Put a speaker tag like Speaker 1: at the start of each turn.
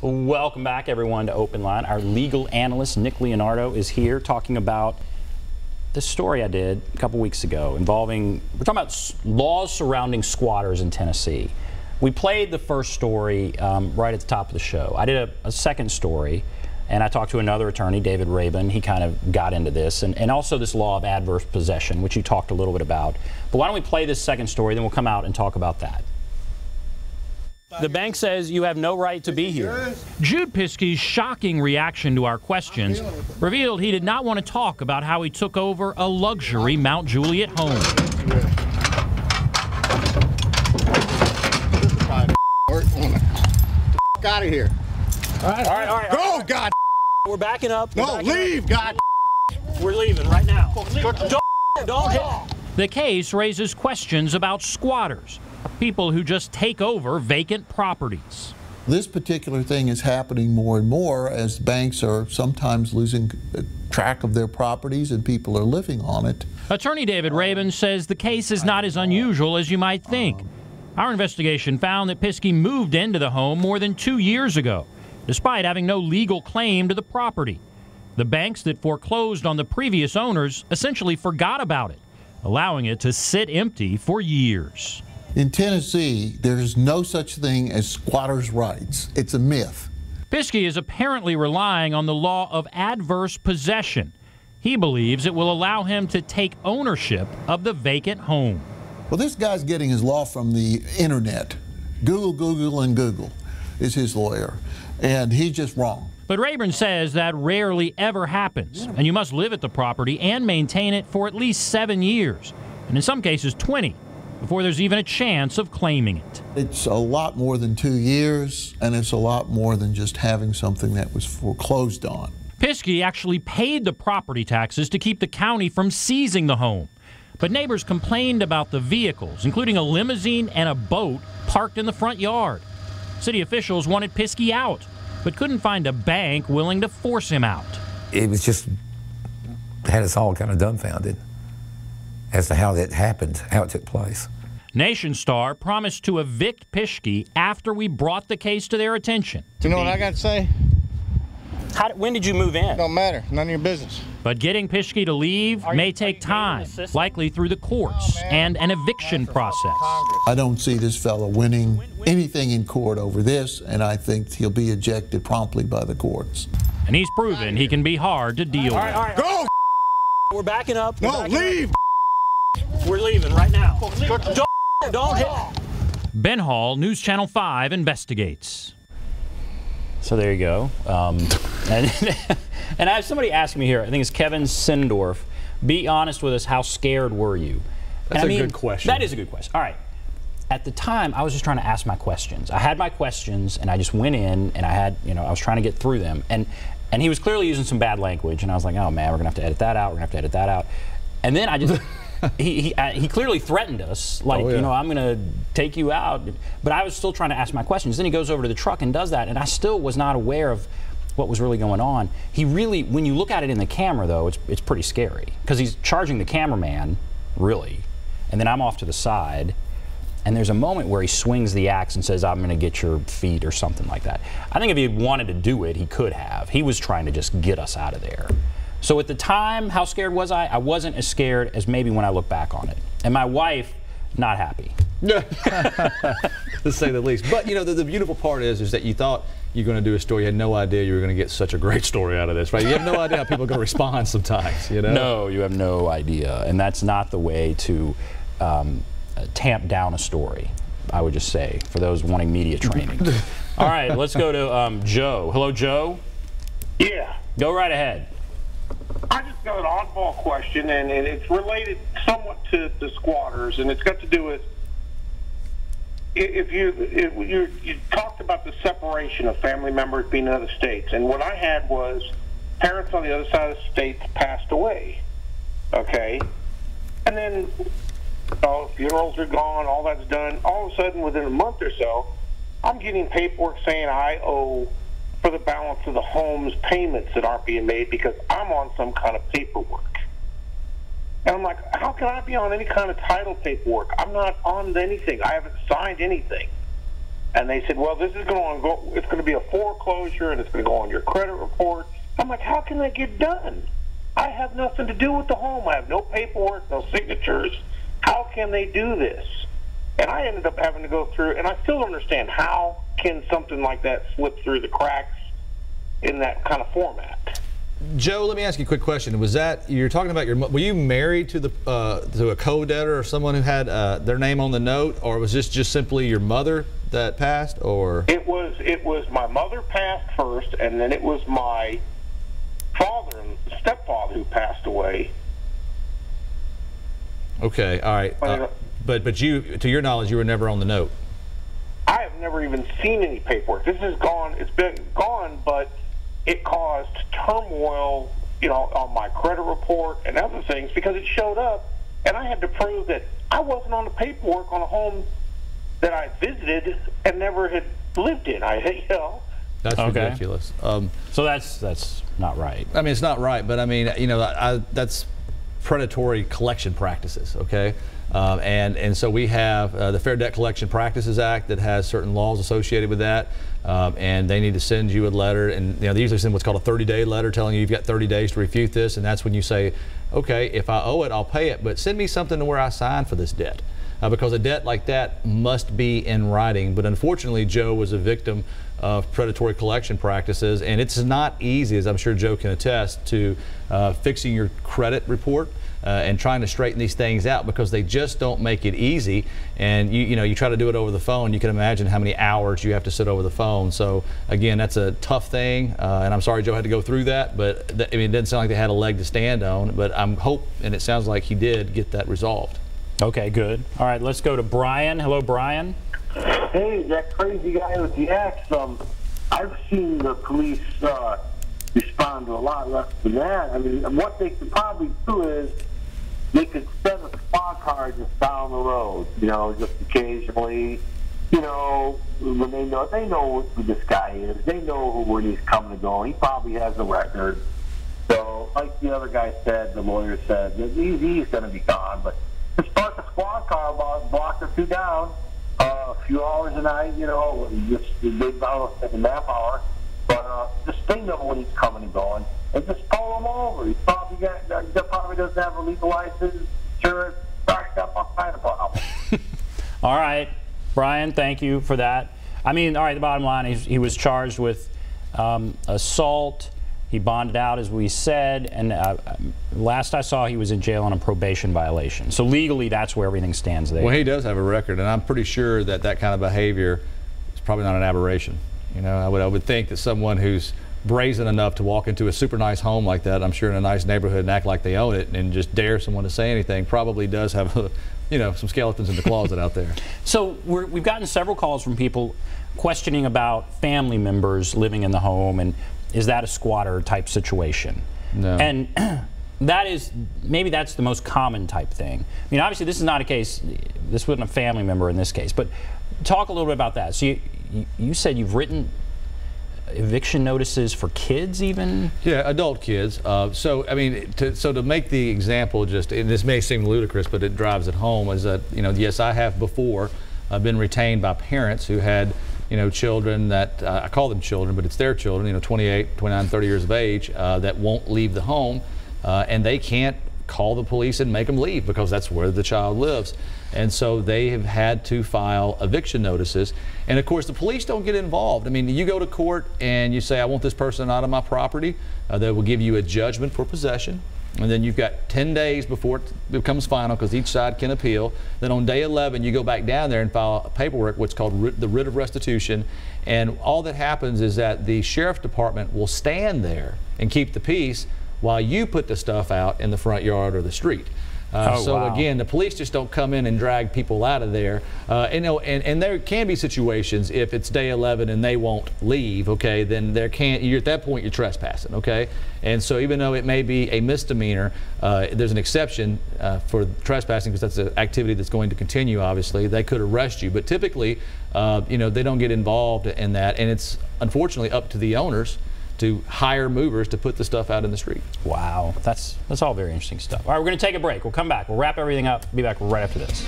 Speaker 1: Welcome back, everyone, to OpenLine. Our legal analyst, Leonardo, is here talking about this story I did a couple weeks ago involving, we're talking about laws surrounding squatters in Tennessee. We played the first story right at the top of the show. I did a second story, and I talked to another attorney, David Rabin. He kind of got into this, and also this law of adverse possession, which you talked a little bit about. But why don't we play this second story, then we'll come out and talk about that. The bank says you have no right to be here.
Speaker 2: Jude Piskey's shocking reaction to our questions revealed he did not want to talk about how he took over a luxury Mount Juliet home.
Speaker 3: Out of here.
Speaker 1: All right.
Speaker 3: Go, God.
Speaker 1: We're backing up.
Speaker 3: No, leave, God.
Speaker 1: We're leaving right now. Don't hit.
Speaker 2: The case raises questions about squatters, people who just take over vacant properties.
Speaker 4: This particular thing is happening more and more as banks are sometimes losing track of their properties and people are living on it.
Speaker 2: Attorney David Rabin says the case is not as unusual as you might think. Our investigation found that Piskey moved into the home more than 2 years ago, despite having no legal claim to the property. The banks that foreclosed on the previous owners essentially forgot about it, allowing it to sit empty for years.
Speaker 4: In Tennessee, there's no such thing as squatters' rights. It's a myth.
Speaker 2: Piskey is apparently relying on the law of adverse possession. He believes it will allow him to take ownership of the vacant home.
Speaker 4: Well, this guy's getting his law from the internet. Google, and Google is his lawyer. And he's just wrong.
Speaker 2: But Rabin says that rarely ever happens, and you must live at the property and maintain it for at least 7 years, and in some cases 20, before there's even a chance of claiming it.
Speaker 4: It's a lot more than 2 years, and it's a lot more than just having something that was foreclosed on.
Speaker 2: Piskey actually paid the property taxes to keep the county from seizing the home. But neighbors complained about the vehicles, including a limousine and a boat parked in the front yard. City officials wanted Piskey out, but couldn't find a bank willing to force him out.
Speaker 5: It was just, had us all kind of dumbfounded as to how that happened, how it took place.
Speaker 2: Nation Star promised to evict Piskey after we brought the case to their attention.
Speaker 3: You know what I got to say?
Speaker 1: When did you move in?
Speaker 3: Don't matter. None of your business.
Speaker 2: But getting Piskey to leave may take time, likely through the courts and an eviction process.
Speaker 4: I don't see this fellow winning anything in court over this, and I think he'll be ejected promptly by the courts.
Speaker 2: And he's proven he can be hard to deal with.
Speaker 3: Go!
Speaker 1: We're backing up.
Speaker 3: No, leave!
Speaker 1: We're leaving right now. Don't hit.
Speaker 2: Ben Hall, News Channel 5 investigates.
Speaker 1: So there you go. And I have somebody asking me here, I think it's Kevin Sindorf, be honest with us, how scared were you?
Speaker 6: That's a good question.
Speaker 1: That is a good question. All right. At the time, I was just trying to ask my questions. I had my questions, and I just went in, and I had, I was trying to get through them. And he was clearly using some bad language, and I was like, oh, man, we're going to have to edit that out. We're going to have to edit that out. And then I just... he clearly threatened us, like, I'm going to take you out. But I was still trying to ask my questions. Then he goes over to the truck and does that, and I still was not aware of what was really going on. He really, when you look at it in the camera, though, it's pretty scary, because he's charging the cameraman, really, and then I'm off to the side, and there's a moment where he swings the axe and says, I'm going to get your feet, or something like that. I think if he had wanted to do it, he could have. He was trying to just get us out of there. So at the time, how scared was I? I wasn't as scared as maybe when I look back on it. And my wife, not happy.
Speaker 6: To say the least. But, the beautiful part is that you thought you were going to do a story. You had no idea you were going to get such a great story out of this, right? You have no idea how people are going to respond sometimes,
Speaker 1: No, you have no idea. And that's not the way to tamp down a story, I would just say, for those wanting media training. All right, let's go to Joe. Hello, Joe?
Speaker 7: Yeah.
Speaker 1: Go right ahead.
Speaker 7: I just got an oddball question, and it's related somewhat to the squatters, and it's got to do with if you talked about the separation of family members being in other states, and what I had was parents on the other side of the states passed away, okay, and then funerals are gone, all that's done. All of a sudden, within a month or so, I'm getting paperwork saying I owe for the balance of the home's payments that aren't being made because I'm on some kind of paperwork. And I'm like, how can I be on any kind of title paperwork? I'm not on anything. I haven't signed anything. And they said, well, this is going to be a foreclosure foreclosure, and it's going to go on your credit report. I'm like, how can that get done? I have nothing to do with the home. I have no paperwork, no signatures. How can they do this? And I ended up having to go through, and I still don't understand, how can something like that slip through the cracks in that kind of format?
Speaker 6: Joe, let me ask you a quick question. Was that, you're talking about were you married to a co-debtor or someone who had their name on the note, or was this just simply your mother that passed, or? It
Speaker 7: was my mother passed first, and then it was my father and stepfather who passed away.
Speaker 6: Okay, all right. But you, to your knowledge, you were never on the note.
Speaker 7: I have never even seen any paperwork. This is gone. It's been gone, but it caused turmoil, on my credit report and other things, because it showed up, and I had to prove that I wasn't on the paperwork on a home that I visited and never had lived in.
Speaker 6: That's ridiculous.
Speaker 1: So that's not right.
Speaker 6: I mean, it's not right, but I mean, that's predatory collection practices, okay? And so we have the Fair Debt Collection Practices Act that has certain laws associated with that, and they need to send you a letter, and they usually send what's called a 30-day letter telling you you've got 30 days to refute this, and that's when you say, okay, if I owe it, I'll pay it, but send me something to where I sign for this debt. Because a debt like that must be in writing. But unfortunately, Joe was a victim of predatory collection practices, and it's not easy, as I'm sure Joe can attest, to fixing your credit report and trying to straighten these things out, because they just don't make it easy. And you try to do it over the phone, you can imagine how many hours you have to sit over the phone. So again, that's a tough thing, and I'm sorry Joe had to go through that, but it doesn't sound like they had a leg to stand on, but I'm hoping, and it sounds like he did get that resolved.
Speaker 1: Okay, good. All right, let's go to Brian. Hello, Brian.
Speaker 8: Hey, that crazy guy with the axe. I've seen the police respond to a lot less than that. I mean, what they could probably do is they could send a squad car just down the road, just occasionally. When they know who this guy is. They know when he's coming and going. He probably has a record. So, like the other guy said, the lawyer said, he's going to be gone, but just park a squad car about a block or two down, a few hours a night, just they borrow a nap hour, but just they know when he's coming and going, and just pull him over. He probably doesn't have a legal license, insurance, backed up all kind of problems.
Speaker 1: All right, Brian, thank you for that. I mean, all right, the bottom line is he was charged with assault. He bonded out, as we said, and last I saw, he was in jail on a probation violation. So legally, that's where everything stands there.
Speaker 6: Well, he does have a record, and I'm pretty sure that that kind of behavior is probably not an aberration. I would think that someone who's brazen enough to walk into a super nice home like that, I'm sure in a nice neighborhood, and act like they own it, and just dare someone to say anything, probably does have some skeletons in the closet out there.
Speaker 1: So we've gotten several calls from people questioning about family members living in the home, and is that a squatter type situation?
Speaker 6: No.
Speaker 1: And maybe that's the most common type thing. I mean, obviously this is not a case, this wasn't a family member in this case, but talk a little bit about that. So you said you've written eviction notices for kids even?
Speaker 6: Yeah, adult kids. So I mean, to make the example, and this may seem ludicrous, but it drives it home, is that, yes, I have before been retained by parents who had children that, I call them children, but it's their children, 28, 29, 30 years of age, that won't leave the home, and they can't call the police and make them leave because that's where the child lives. And so they have had to file eviction notices. And of course, the police don't get involved. I mean, you go to court and you say, I want this person out of my property. They will give you a judgment for possession. And then you've got 10 days before it becomes final, because each side can appeal. Then on day 11, you go back down there and file paperwork, what's called the writ of restitution. And all that happens is that the sheriff's department will stand there and keep the peace while you put the stuff out in the front yard or the street.
Speaker 1: Wow.
Speaker 6: Again, the police just don't come in and drag people out of there. And there can be situations, if it's day 11 and they won't leave, okay, then at that point you're trespassing, okay? And so even though it may be a misdemeanor, there's an exception for trespassing, because that's an activity that's going to continue, obviously. They could arrest you, but typically, they don't get involved in that, and it's unfortunately up to the owners to hire movers to put the stuff out in the street.
Speaker 1: Wow, that's all very interesting stuff. All right, we're going to take a break. We'll come back. We'll wrap everything up. Be back right after this.